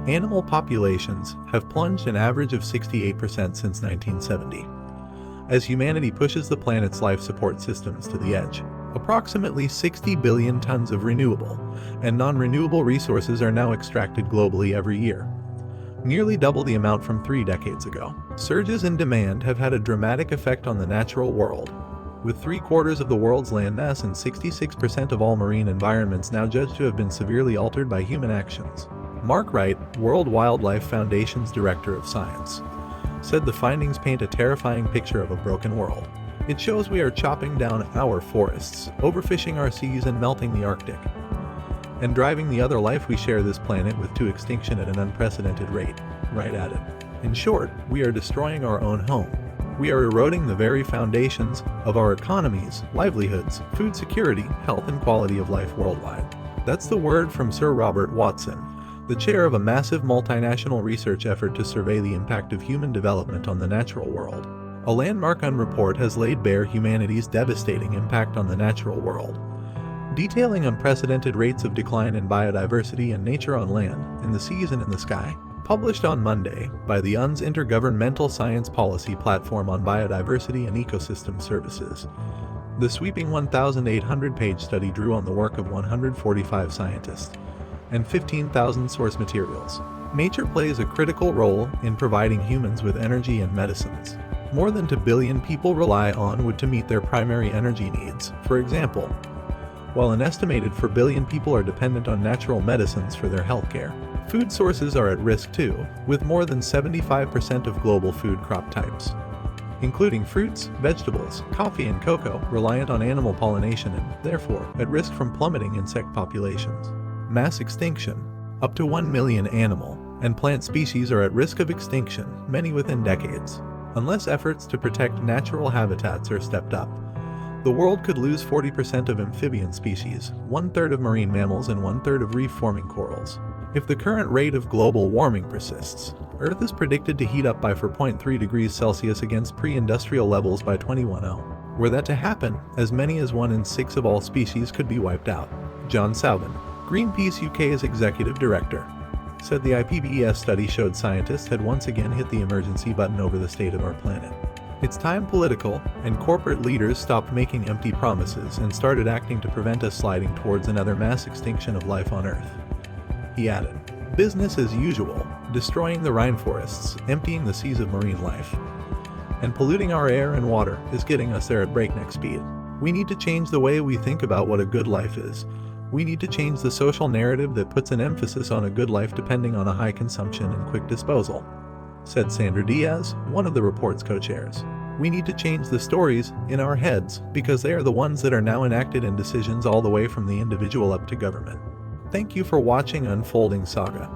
Animal populations have plunged an average of 68% since 1970. As humanity pushes the planet's life support systems to the edge, approximately 60 billion tons of renewable and non-renewable resources are now extracted globally every year, nearly double the amount from 3 decades ago. Surges in demand have had a dramatic effect on the natural world, with 3/4 of the world's landmass and 66% of all marine environments now judged to have been severely altered by human actions. Mark Wright, World Wildlife Foundation's Director of Science, said the findings paint a terrifying picture of a broken world. It shows we are chopping down our forests, overfishing our seas and melting the Arctic, and driving the other life we share this planet with to extinction at an unprecedented rate, Wright added. In short, we are destroying our own home. We are eroding the very foundations of our economies, livelihoods, food security, health and quality of life worldwide. That's the word from Sir Robert Watson, the chair of a massive multinational research effort to survey the impact of human development on the natural world. A landmark report has laid bare humanity's devastating impact on the natural world, detailing unprecedented rates of decline in biodiversity and nature on land, in the seas and in the sky. Published on Monday by the UN's Intergovernmental Science Policy Platform on Biodiversity and Ecosystem Services, the sweeping 1,800-page study drew on the work of 145 scientists and 15,000 source materials. Nature plays a critical role in providing humans with energy and medicines. More than 2 billion people rely on wood to meet their primary energy needs, for example, while an estimated 4 billion people are dependent on natural medicines for their healthcare. Food sources are at risk too, with more than 75% of global food crop types, including fruits, vegetables, coffee and cocoa, reliant on animal pollination and, therefore, at risk from plummeting insect populations. Mass extinction. Up to 1 million animal and plant species are at risk of extinction, many within decades. Unless efforts to protect natural habitats are stepped up, the world could lose 40% of amphibian species, 1/3 of marine mammals and 1/3 of reef-forming corals. If the current rate of global warming persists, Earth is predicted to heat up by 4.3 degrees Celsius against pre-industrial levels by 2100. Were that to happen, as many as 1 in 6 of all species could be wiped out. John Sauben, Greenpeace UK's executive director, said the IPBES study showed scientists had once again hit the emergency button over the state of our planet. It's time political and corporate leaders stopped making empty promises and started acting to prevent us sliding towards another mass extinction of life on Earth. He added, business as usual, destroying the rainforests, emptying the seas of marine life, and polluting our air and water is getting us there at breakneck speed. We need to change the way we think about what a good life is. We need to change the social narrative that puts an emphasis on a good life depending on a high consumption and quick disposal, said Sandra Diaz, one of the report's co-chairs. We need to change the stories in our heads because they are the ones that are now enacted in decisions all the way from the individual up to government. Thank you for watching Unfolding Saga.